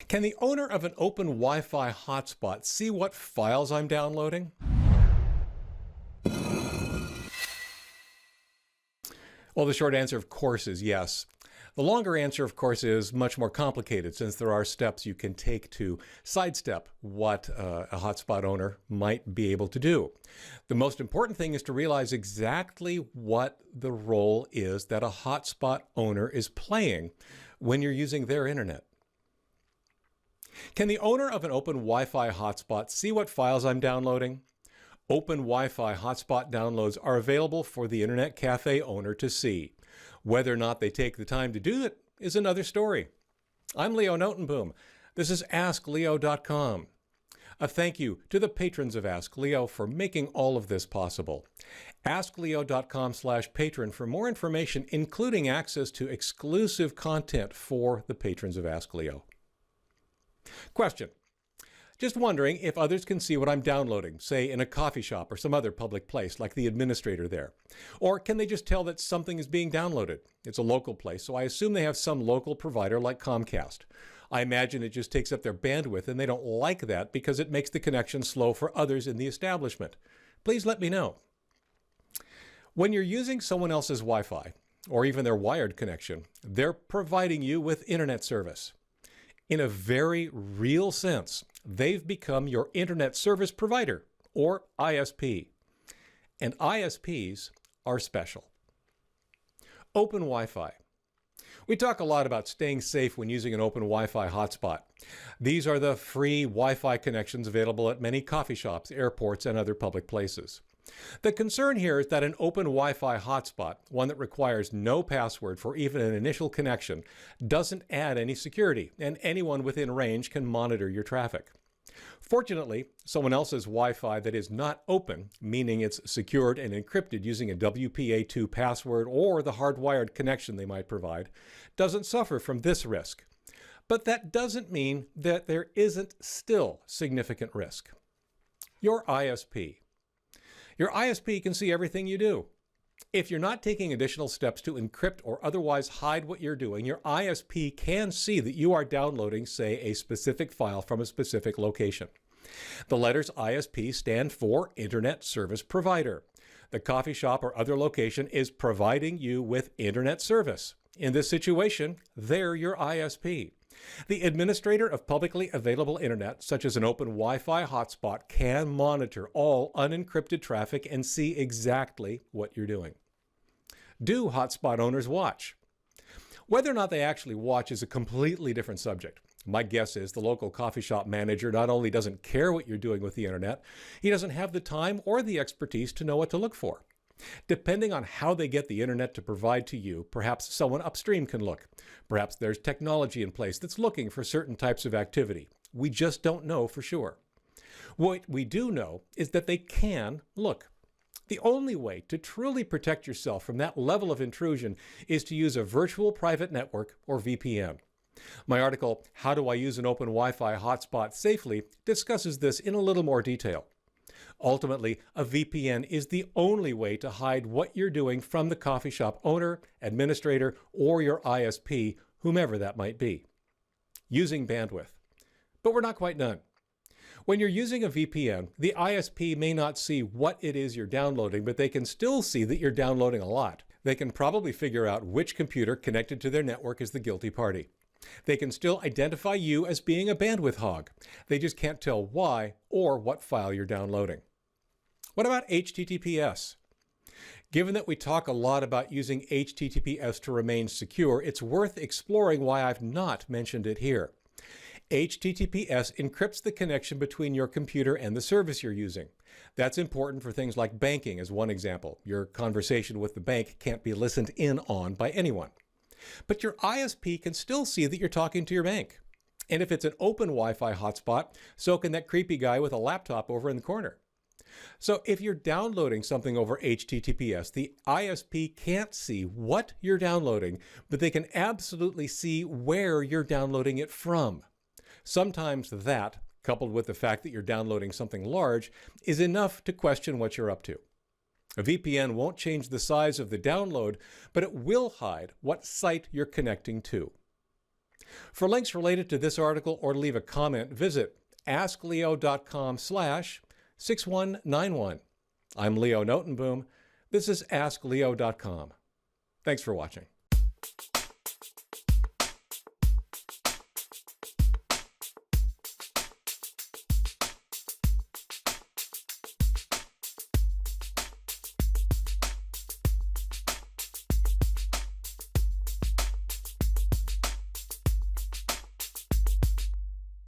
Can the owner of an open Wi-Fi hotspot see what files I'm downloading? Well, the short answer, of course, is yes. The longer answer, of course, is much more complicated since there are steps you can take to sidestep what a hotspot owner might be able to do. The most important thing is to realize exactly what the role is that a hotspot owner is playing when you're using their internet. Can the owner of an open Wi-Fi hotspot see what files I'm downloading? Open Wi-Fi hotspot downloads are available for the Internet Cafe owner to see. Whether or not they take the time to do it is another story. I'm Leo Notenboom. This is askleo.com. A thank you to the patrons of Ask Leo for making all of this possible. askleo.com/patron for more information, including access to exclusive content for the patrons of Ask Leo. Question. Just wondering if others can see what I'm downloading, say in a coffee shop or some other public place like the administrator there. Or can they just tell that something is being downloaded? It's a local place, so I assume they have some local provider like Comcast. I imagine it just takes up their bandwidth and they don't like that because it makes the connection slow for others in the establishment. Please let me know. When you're using someone else's Wi-Fi, or even their wired connection, they're providing you with internet service. In a very real sense, they've become your internet service provider, or ISP. And ISPs are special. Open Wi-Fi. We talk a lot about staying safe when using an open Wi-Fi hotspot. These are the free Wi-Fi connections available at many coffee shops, airports, and other public places. The concern here is that an open Wi-Fi hotspot, one that requires no password for even an initial connection, doesn't add any security, and anyone within range can monitor your traffic. Fortunately, someone else's Wi-Fi that is not open, meaning it's secured and encrypted using a WPA2 password or the hardwired connection they might provide, doesn't suffer from this risk. But that doesn't mean that there isn't still significant risk. Your ISP. Your ISP can see everything you do. If you're not taking additional steps to encrypt or otherwise hide what you're doing, your ISP can see that you are downloading, say, a specific file from a specific location. The letters ISP stand for Internet Service Provider. The coffee shop or other location is providing you with internet service. In this situation, they're your ISP. The administrator of publicly available internet, such as an open Wi-Fi hotspot, can monitor all unencrypted traffic and see exactly what you're doing. Do hotspot owners watch? Whether or not they actually watch is a completely different subject. My guess is the local coffee shop manager not only doesn't care what you're doing with the internet, he doesn't have the time or the expertise to know what to look for. Depending on how they get the internet to provide to you, perhaps someone upstream can look. Perhaps there's technology in place that's looking for certain types of activity. We just don't know for sure. What we do know is that they can look. The only way to truly protect yourself from that level of intrusion is to use a virtual private network, or VPN. My article, How Do I Use an Open Wi-Fi Hotspot Safely, discusses this in a little more detail. Ultimately, a VPN is the only way to hide what you're doing from the coffee shop owner, administrator, or your ISP, whomever that might be. Using bandwidth. But we're not quite done. When you're using a VPN, the ISP may not see what it is you're downloading, but they can still see that you're downloading a lot. They can probably figure out which computer connected to their network is the guilty party. They can still identify you as being a bandwidth hog. They just can't tell why or what file you're downloading. What about HTTPS? Given that we talk a lot about using HTTPS to remain secure, it's worth exploring why I've not mentioned it here. HTTPS encrypts the connection between your computer and the service you're using. That's important for things like banking, as one example. Your conversation with the bank can't be listened in on by anyone. But your ISP can still see that you're talking to your bank. And if it's an open Wi-Fi hotspot, so can that creepy guy with a laptop over in the corner. So if you're downloading something over HTTPS, the ISP can't see what you're downloading, but they can absolutely see where you're downloading it from. Sometimes that, coupled with the fact that you're downloading something large, is enough to question what you're up to. A VPN won't change the size of the download, but it will hide what site you're connecting to. For links related to this article or to leave a comment, visit askleo.com/6191. I'm Leo Notenboom. This is askleo.com. Thanks for watching.